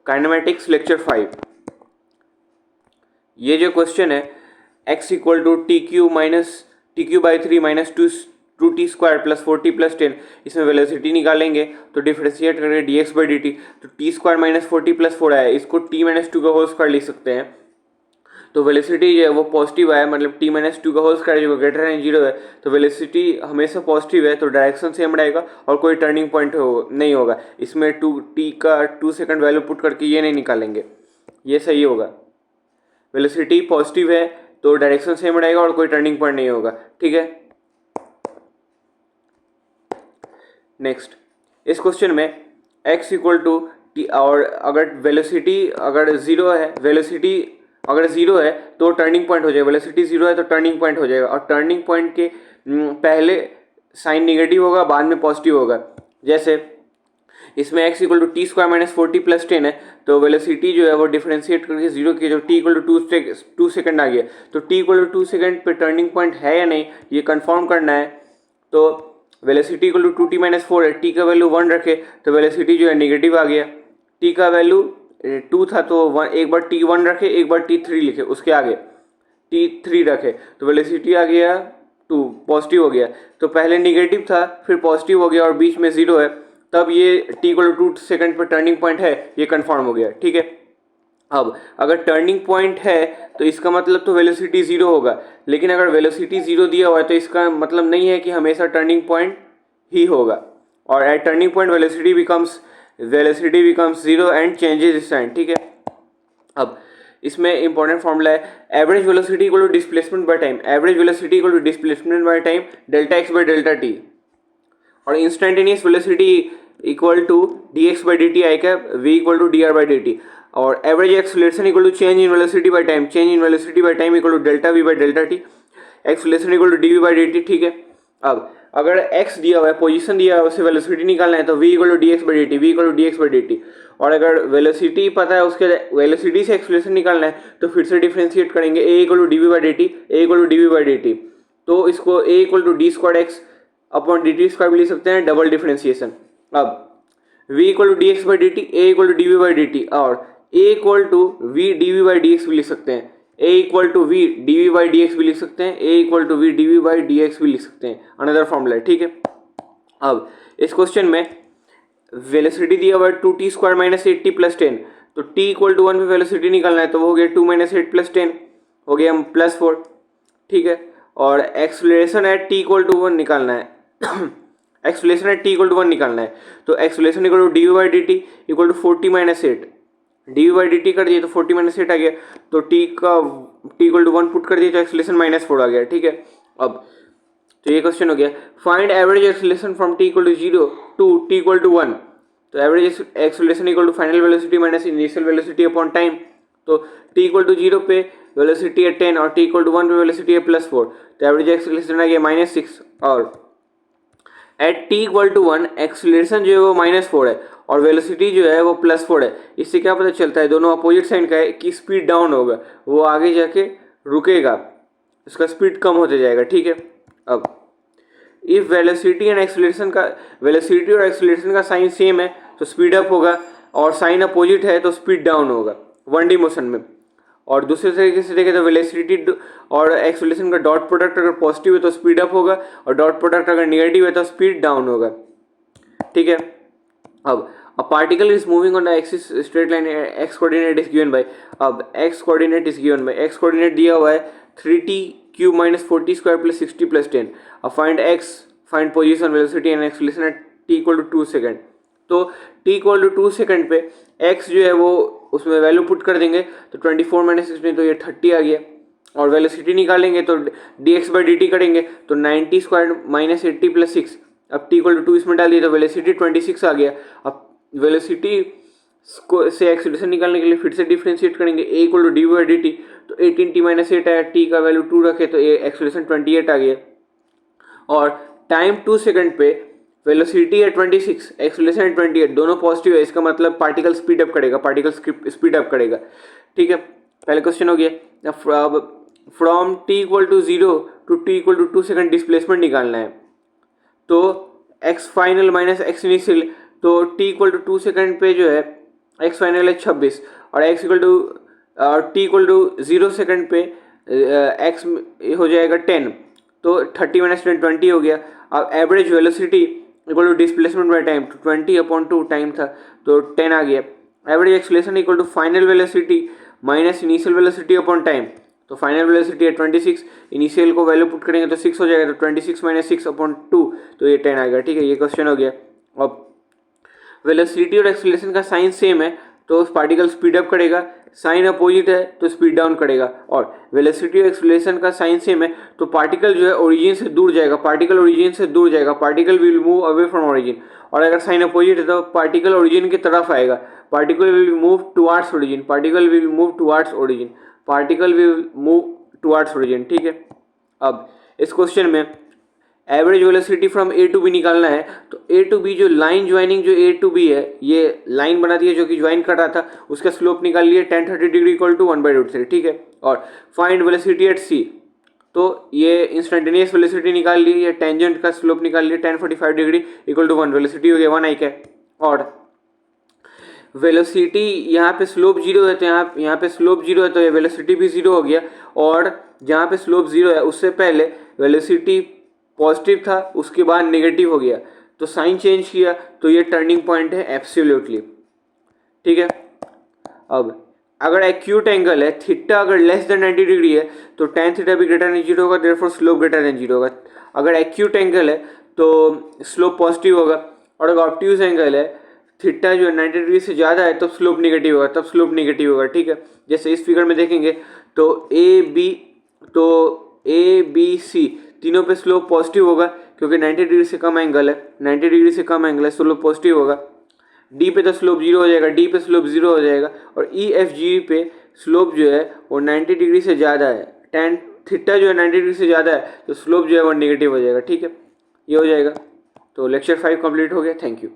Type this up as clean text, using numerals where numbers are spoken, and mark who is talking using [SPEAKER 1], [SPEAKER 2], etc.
[SPEAKER 1] Kinematics lecture 5। ये जो question है x equal to t cube by 3 minus two t square plus 4t plus 10, इसमें velocity निकालेंगे तो डिफ्रेंशिएट करके dx बाई dt, तो t square minus 4t plus 4 आया, इसको t माइनस 2 का होल स्क्वायर लिख सकते हैं। तो वेलोसिटी जो है वो पॉजिटिव आया, मतलब t माइनस 2 का होल स्क्वायर जो ग्रेटर देन 0 है, तो वेलोसिटी हमेशा पॉजिटिव है, तो डायरेक्शन सेम रहेगा और कोई टर्निंग पॉइंट नहीं होगा। इसमें t का 2 सेकंड वैल्यू पुट करके ये नहीं निकालेंगे, ये सही होगा। वेलोसिटी पॉजिटिव है तो डायरेक्शन सेम रहेगा और कोई टर्निंग पॉइंट नहीं होगा, ठीक है। नेक्स्ट, इस क्वेश्चन में x इक्वल टू टी, और अगर वेलोसिटी अगर ज़ीरो है तो टर्निंग पॉइंट हो जाएगा, वेलोसिटी 0 है तो टर्निंग पॉइंट हो जाएगा, और टर्निंग पॉइंट के पहले साइन निगेटिव होगा, बाद में पॉजिटिव होगा। जैसे इसमें x equal to t square minus 4t plus 10 है, तो वेलोसिटी जो है वो डिफरेंशिएट करके 0 की, जो t इक्वल टू 2 सेकंड आ गया, तो t इक्वल टू 2 सेकंड पे टर्निंग पॉइंट है या नहीं ये कंफर्म करना है। तो velocity equal to 2t minus 4 है, t का वैल्यू 1 रखे तो वेलोसिटी जो है नेगेटिव आ गया, t का वैल्यू 2 था तो 1, एक बार t 1 रखे एक बार t 3 लिखे, उसके आगे t 3 रखे तो वेलोसिटी आ गया 2, पॉजिटिव हो गया। तो पहले नेगेटिव था फिर पॉजिटिव हो गया और बीच में 0 है, तब ये t इक्वल टू 2 सेकंड पर टर्निंग पॉइंट है, ये कंफर्म हो गया, ठीक है। अब अगर टर्निंग पॉइंट है तो इसका मतलब तो वेलोसिटी 0 होगा, लेकिन अगर वेलोसिटी 0 दिया हुआ है तो इसका मतलब नहीं है कि हमेशा टर्निंग पॉइंट ही होगा, और at turning point velocity becomes 0 and changes sign, ठीक है। अब इसमें इंपॉर्टेंट फॉर्मूला है average velocity equal to displacement by time, average velocity equal to displacement by time delta x by delta t, और instantaneous velocity equal to d x by d t i cap v equal to d r by d t, और average acceleration equal to change in velocity by time, change in velocity by time equal to delta v by delta t, acceleration equal to d v by d t, ठीक है। अब अगर x दिया हुआ है, position दिया हुआ है, उससे वेलोसिटी निकालना है तो v equal to d x by d t, v equal to d x by d t, और अगर वेलोसिटी पता है उसके वेलोसिटी से एक्सलेशन निकालना है तो फिर से डिफ्रेंशिएट करेंगे, a equal to d v by d t, a equal to d v by d t, तो इसको a equal to d square x upon d t square भी लिख सकते हैं, डबल डिफ्रेंशिएशन। अब v equal to d x by d t, a equal to d v by d t, और a equal to v d v by d x भी लिख सकते हैं, a equal to v d v by d x भी लिख सकते हैं, a equal to v d v by d x भी लिख सकते हैं, अनदर फॉर्मूला है, ठीक है। अब इस क्वेश्चन में वेलोसिटी दिया हुआ है 2t square minus 8t plus 10, तो t इक्वल टू 1 पे वेलोसिटी निकालना है तो वो हो गया 2 माइनस 8 प्लस 10 हो गया प्लस 4, ठीक है। और एक्सलेशन है t इक्वल टू 1 निकालना है एक्सलेशन है t इक्वल टू 1 निकालना है, तो acceleration equal to d v by d t equal to 40 minus 8, d v by d t कर दिए तो 40 माइनस 8 आ गया, तो t इक्वल टू 1 पुट कर दिए तो एक्सलेशन माइनस 4 आ गया, ठीक है। अब तो ये क्वेश्चन हो गया find average acceleration from t equal to 0 to t equal to 1, तो average acceleration equal to final velocity minus initial velocity upon time, तो t इक्वल टू 0 पे वेलोसिटी है 10 और t इक्वल टू 1 पे वेलोसिटी है plus 4, तो average acceleration आ गया minus 6, और at t equal to 1 acceleration जो है वो माइनस 4 है और वेलोसिटी जो है वो प्लस 4 है। इससे क्या पता चलता है दोनों अपोजिट साइन का है कि स्पीड डाउन होगा, वो आगे जाके रुकेगा, इसका स्पीड कम होते जाएगा, ठीक है। अब इफ वेलोसिटी एंड एक्सेलरेशन का वेलोसिटी और एक्सेलरेशन का साइन सेम है तो स्पीड अप होगा, और साइन अपोजिट है तो स्पीड डाउन होगा 1D मोशन में। और दूसरे तरीके से देखें तो वेलोसिटी और एक्सेलरेशन का डॉट प्रोडक्ट अगर पॉजिटिव है तो स्पीड अप होगा, और डॉट प्रोडक्ट अगर नेगेटिव है तो स्पीड डाउन होगा, ठीक है। अब a particle is moving on the axis straight line, x coordinate is given by, अब x coordinate is given by, x coordinate दिया हुआ है 3t cube minus 4t square plus 60 प्लस 10, अब find position velocity and acceleration at t equal to 2 second, तो t equal to 2 second पे x जो है वो उसमें वैल्यू पुट कर देंगे तो 24 माइनस 16 तो ये 30 आ गया, और वेलोसिटी निकालेंगे तो dx बाई dt करेंगे तो 90 स्क्वायर माइनस 80 प्लस 6, अब t इक्वल टू 2 इसमें डाल दिया तो वेलोसिटी 26 आ गया। अब वेलोसिटी से एक्सेलरेशन निकालने के लिए फिर से डिफरेंशिएट करेंगे, a equal to d by d t, तो 18t माइनस 8 आया, t का वैल्यू 2 रखे तो एक्सेलरेशन 28 आ गया, और टाइम 2 सेकंड पे वेलोसिटी है 26, एक्सेलरेशन है 28, दोनों पॉजिटिव है, इसका मतलब पार्टिकल स्पीड अप करेगा, पार्टिकल स्पीड अप करेगा, ठीक है। पहले क्वेश्चन हो गया from t equal to 0 to t equal to 2 second displacement निकालना है, तो x final minus x initial, तो t इक्वल टू 2 सेकंड पे जो है एक्स फाइनल है 26 और x equal to t equal to 0 second पे एक्स हो जाएगा 10, तो 30 माइनस 10 20 हो गया। अब average velocity equal to displacement by time, तो 20/2 टाइम था तो 10 आ गया। Average acceleration equal to final velocity minus initial velocity upon time, तो फाइनल वेलोसिटी है 26, इनिशियल को वैल्यू पुट करेंगे तो 6 हो जाएगा, तो 26 माइनस 6/2 तो ये 10 आएगा। ठीक है, ये क्वेश्चन हो गया। अब वेलोसिटी और एक्सेलरेशन का साइन सेम है तो पार्टिकल स्पीड अप करेगा, साइन अपोजिट है तो स्पीड डाउन करेगा। और वेलोसिटी और एक्सेलरेशन का साइन सेम है तो पार्टिकल जो है ओरिजिन से दूर जाएगा, पार्टिकल ओरिजिन से दूर जाएगा, particle will move away from origin. और अगर साइन अपोजिट है तो पार्टिकल ओरिजिन की तरफ आएगा, particle will move towards origin, particle will move towards origin, particle will move towards origin. ठीक है, अब इस क्वेश्चन में average velocity from A to B निकालना है, तो ए टू बी जो लाइन ज्वाइनिंग जो ए टू बी है, ये लाइन बनाती है जो कि ज्वाइन कर रहा था, उसका स्लोप निकाल लिए tan 30 डिग्री इक्वल टू 1/√3। ठीक है, और फाइंड वेलोसिटी एट सी, तो ये इंस्टेंटेनियस वेलोसिटी निकाल ली, ये टेंजेंट का स्लोप निकाल लिए tan 45 degree equal to 1, velocity हो गया 1 आई के। और वेलोसिटी यहाँ पे स्लोप 0 है तो यहाँ पे स्लोप 0 है तो ये वेलोसिटी भी 0 हो गया। और जहाँ पे स्लोप 0 है उससे पहले वेलोसिटी पॉजिटिव था, उसके बाद नेगेटिव हो गया, तो साइन चेंज किया तो ये टर्निंग पॉइंट है एब्सोल्युटली। ठीक है, अब अगर एक्यूट एंगल है थीटा अगर लेस देन 90 डिग्री है तो tan थीटा भी ग्रेटर देन 0 होगा, देयरफॉर स्लोप ग्रेटर देन 0 होगा। अगर एक्यूट एंगल है तो स्लोप पॉजिटिव होगा, और अगर ऑब्ट्यूज एंगल है थीटा जो 90 डिग्री से ज़्यादा है तब स्लोप नेगेटिव होगा, तब स्लोप नेगेटिव होगा। ठीक है, जैसे इस फिगर में देखेंगे तो ए बी सी तीनों पे स्लोप पॉजिटिव होगा क्योंकि 90 डिग्री से कम एंगल है, 90 डिग्री से कम एंगल है, स्लोप पॉजिटिव होगा। डी पे तो स्लोप 0 हो जाएगा, डी पे स्लोप 0 हो जाएगा, और ई एफ जी पे स्लोप जो है वो 90 डिग्री से ज़्यादा है, tan थीटा जो है 90 डिग्री से ज़्यादा है तो स्लोप जो है वो नेगेटिव हो जाएगा। ठीक है, ये हो जाएगा। तो लेक्चर 5 कंप्लीट हो गया। Thank you.